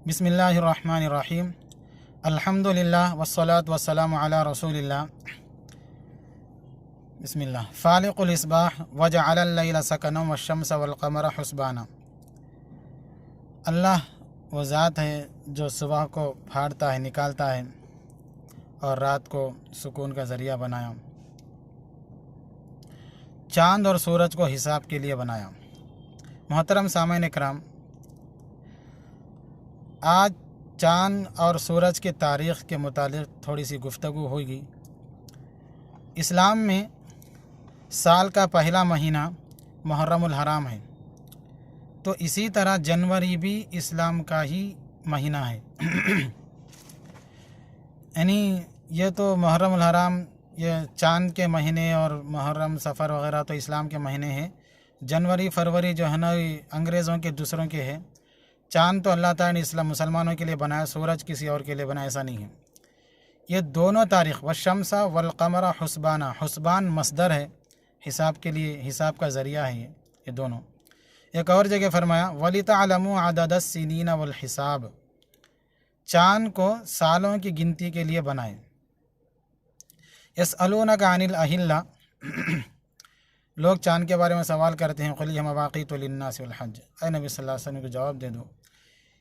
بسم اللہ الرحمن الرحیم الحمدللہ والصلاة والسلام علی رسول اللہ۔ بسم اللہ۔ فالق الاصباح وجعل اللیل سکنا والشمس والقمر حسبانا۔ اللہ وہ ذات ہے جو صبح کو پھاڑتا ہے، نکالتا ہے، اور رات کو سکون کا ذریعہ بنایا، چاند اور سورج کو حساب کے لیے بنایا۔ محترم سامعین اکرام، آج چاند اور سورج کی تاریخ کے متعلق تھوڑی سی گفتگو ہوگی۔ اسلام میں سال کا پہلا مہینہ محرم الحرام ہے، تو اسی طرح جنوری بھی اسلام کا ہی مہینہ ہے۔ یعنی یہ تو محرم الحرام، یہ چاند کے مہینے اور محرم سفر وغیرہ تو اسلام کے مہینے ہیں۔ جنوری فروری جو ہے نا انگریزوں کے دوسروں کے ہے۔ چاند تو اللہ تعالیٰ نے اسلام مسلمانوں کے لیے بنایا، سورج کسی اور کے لیے بنایا، ایسا نہیں ہے۔ یہ دونوں تاریخ والشمس والقمر حسبانا، حسبان مصدر ہے، حساب کے لیے، حساب کا ذریعہ ہے یہ دونوں۔ ایک اور جگہ فرمایا وَلِتَعْلَمُوا عَدَدَ السِّنِينَ وَالْحِسَابَ، چاند کو سالوں کی گنتی کے لیے بنائے۔ يَسْأَلُونَكَ عَنِ الْأَهِلَّةِ، لوگ چاند کے بارے میں سوال کرتے ہیں، قُلْ هِيَ مَوَاقِيتُ لِلنَّاسِ وَالْحَجِّ، اے نبی صلی اللہ علیہ وسلم کو جواب دے دو،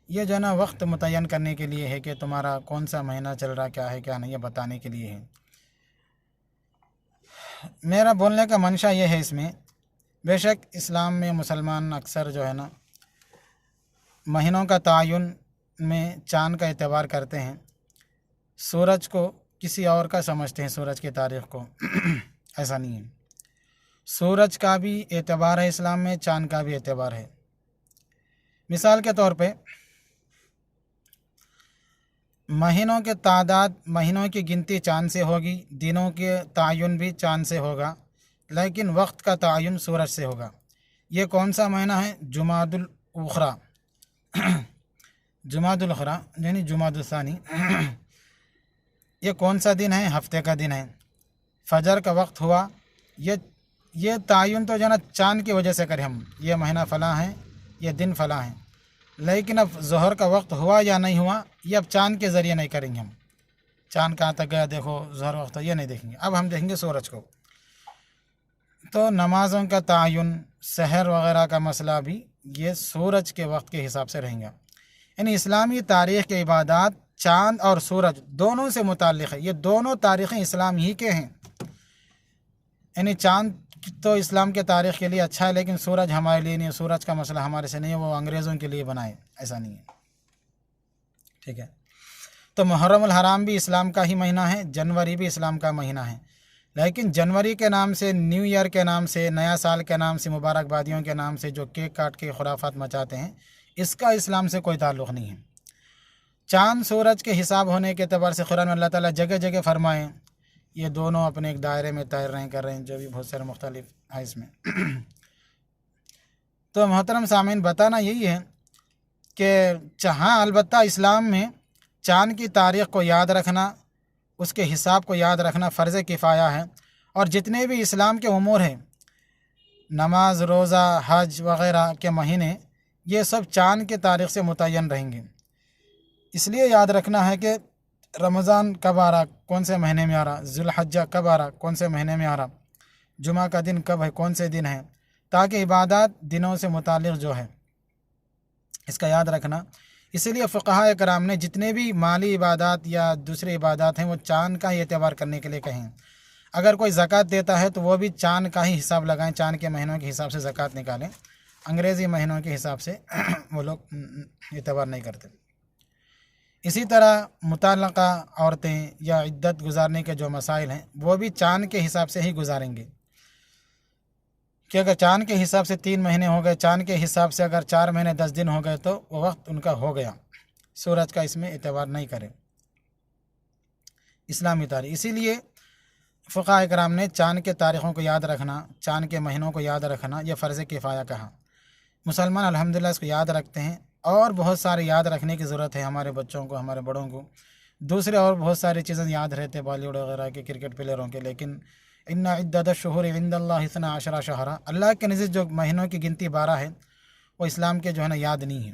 یہ جو ہے نا وقت متعین کرنے کے لیے ہے کہ تمہارا کون سا مہینہ چل رہا، کیا ہے کیا نہیں، یہ بتانے کے لیے ہے۔ میرا بولنے کا منشا یہ ہے اس میں، بے شک اسلام میں مسلمان اکثر جو ہے نا مہینوں کا تعین میں چاند کا اعتبار کرتے ہیں، سورج کو کسی اور کا سمجھتے ہیں، سورج کی تاریخ کو۔ ایسا نہیں ہے، سورج کا بھی اعتبار ہے اسلام میں، چاند کا بھی اعتبار ہے۔ مثال کے طور پہ مہینوں کے تعداد، مہینوں کی گنتی چاند سے ہوگی، دنوں کے تعین بھی چاند سے ہوگا، لیکن وقت کا تعین سورج سے ہوگا۔ یہ کون سا مہینہ ہے؟ جمادی الاخری، جمادی الاخری یعنی جمادی الثانی۔ یہ کون سا دن ہے؟ ہفتے کا دن ہے۔ فجر کا وقت ہوا، یہ تعین تو جو ہے نا چاند کی وجہ سے کریں ہم، یہ مہینہ فلاں ہے، یہ دن فلاں ہے، لیکن اب ظہر کا وقت ہوا یا نہیں ہوا، یہ اب چاند کے ذریعے نہیں کریں گے ہم۔ چاند کہاں تک گیا دیکھو، ظہر وقت یہ نہیں دیکھیں گے، اب ہم دیکھیں گے سورج کو۔ تو نمازوں کا تعین، سحر وغیرہ کا مسئلہ بھی یہ سورج کے وقت کے حساب سے رہیں گا۔ یعنی اسلامی تاریخ کے عبادات چاند اور سورج دونوں سے متعلق ہے، یہ دونوں تاریخیں اسلام ہی کے ہیں۔ یعنی چاند تو اسلام کے تاریخ کے لیے اچھا ہے، لیکن سورج ہمارے لیے نہیں ہے، سورج کا مسئلہ ہمارے سے نہیں ہے، وہ انگریزوں کے لیے بنائے، ایسا نہیں ہے، ٹھیک ہے۔ تو محرم الحرام بھی اسلام کا ہی مہینہ ہے، جنوری بھی اسلام کا مہینہ ہے، لیکن جنوری کے نام سے، نیو ایئر کے نام سے، نیا سال کے نام سے، مبارکبادیوں کے نام سے جو کیک کاٹ کے خرافات مچاتے ہیں، اس کا اسلام سے کوئی تعلق نہیں ہے۔ چاند سورج کے حساب ہونے کے اعتبار سے قرآن میں اللہ تعالیٰ جگہ جگہ فرمائیں، یہ دونوں اپنے ایک دائرے میں تیر رہے کر رہے ہیں، جو بھی بہت سارے مختلف ہے اس میں۔ تو محترم سامعین، بتانا یہی ہے کہ جہاں البتہ اسلام میں چاند کی تاریخ کو یاد رکھنا، اس کے حساب کو یاد رکھنا فرض کفایہ ہے، اور جتنے بھی اسلام کے امور ہیں، نماز، روزہ، حج وغیرہ کے مہینے، یہ سب چاند کے تاریخ سے متعین رہیں گے۔ اس لیے یاد رکھنا ہے کہ رمضان کب آ رہا، کون سے مہینے میں آ رہا، ذوالحجہ کب آ رہا، کون سے مہینے میں آ رہا، جمعہ کا دن کب ہے، کون سے دن ہے، تاکہ عبادات دنوں سے متعلق جو ہے اس کا یاد رکھنا۔ اسی لیے فقہاء کرام نے جتنے بھی مالی عبادات یا دوسری عبادات ہیں وہ چاند کا ہی اعتبار کرنے کے لیے کہیں۔ اگر کوئی زکوٰۃ دیتا ہے تو وہ بھی چاند کا ہی حساب لگائیں، چاند کے مہینوں کے حساب سے زکوٰۃ نکالیں، انگریزی مہینوں کے حساب سے وہ لوگ اعتبار نہیں کرتے۔ اسی طرح مطلقہ عورتیں یا عدت گزارنے کے جو مسائل ہیں وہ بھی چاند کے حساب سے ہی گزاریں گے، کہ اگر چاند کے حساب سے 3 مہینے ہو گئے، چاند کے حساب سے اگر 4 مہینے 10 دن ہو گئے تو وہ وقت ان کا ہو گیا، سورج کا اس میں اعتبار نہیں کرے اسلامی تاریخ۔ اسی لیے فقہاء کرام نے چاند کے تاریخوں کو یاد رکھنا، چاند کے مہینوں کو یاد رکھنا، یہ فرض کفایہ کہا۔ مسلمان الحمدللہ اس کو یاد رکھتے ہیں، اور بہت سارے یاد رکھنے کی ضرورت ہے ہمارے بچوں کو، ہمارے بڑوں کو، دوسرے اور بہت ساری چیزیں یاد رہتے بالی ووڈ وغیرہ کے، کرکٹ پلیئروں کے، لیکن ان عدت الشہور عند اللہ 12 شہرا، اللہ کے نزدیک جو مہینوں کی گنتی 12 ہے وہ اسلام کے جو ہے نا یاد نہیں ہے۔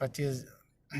25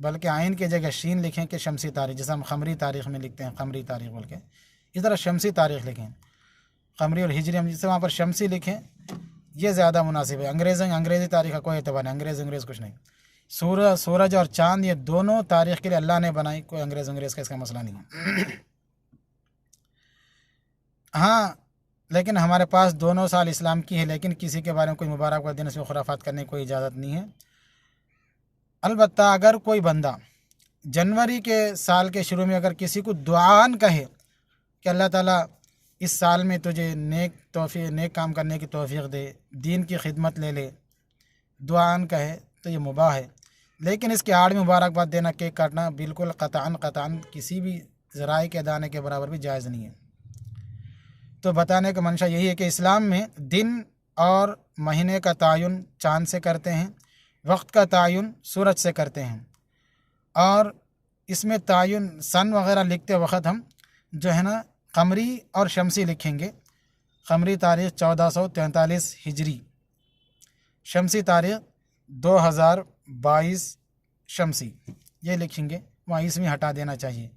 بلکہ عین کی جگہ شین لکھیں کہ شمسی تاریخ، جیسے ہم قمری تاریخ میں لکھتے ہیں قمری تاریخ بول کے، اس طرح شمسی تاریخ لکھیں، قمری اور ہجری ہم جسے وہاں پر شمسی لکھیں یہ زیادہ مناسب ہے۔ انگریزی تاریخ کا کوئی اعتبار نہیں، انگریز کچھ نہیں۔ سورج اور چاند یہ دونوں تاریخ کے لیے اللہ نے بنائی، کوئی انگریز کا اس کا مسئلہ نہیں ہے۔ ہاں لیکن ہمارے پاس دونوں سال اسلام کی ہے، لیکن کسی کے بارے میں کوئی مبارکباد دینے سے خرافات کرنے کی کوئی اجازت نہیں ہے۔ البتہ اگر کوئی بندہ جنوری کے سال کے شروع میں اگر کسی کو دعاً کہے کہ اللہ تعالیٰ اس سال میں تجھے نیک کام کرنے کی توفیق دے، دین کی خدمت لے لے، دعاً کہے تو یہ مباح ہے، لیکن اس کے آڑ میں مبارکباد دینا، کیک کاٹنا بالکل قطعاً کسی بھی ذرائع کے دانے کے برابر بھی جائز نہیں ہے۔ تو بتانے کا منشا یہی ہے کہ اسلام میں دن اور مہینے کا تعین چاند سے کرتے ہیں، وقت کا تعین سورج سے کرتے ہیں، اور اس میں تعین سن وغیرہ لکھتے وقت ہم جو ہے نا قمری اور شمسی لکھیں گے۔ قمری تاریخ 1443 ہجری، شمسی تاریخ 2022 شمسی، یہ لکھیں گے، وہاں اس میں ہٹا دینا چاہیے۔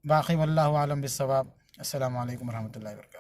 باقی واللہ عالم بالصواب۔ السلام علیکم ورحمۃ اللہ وبرکاتہ۔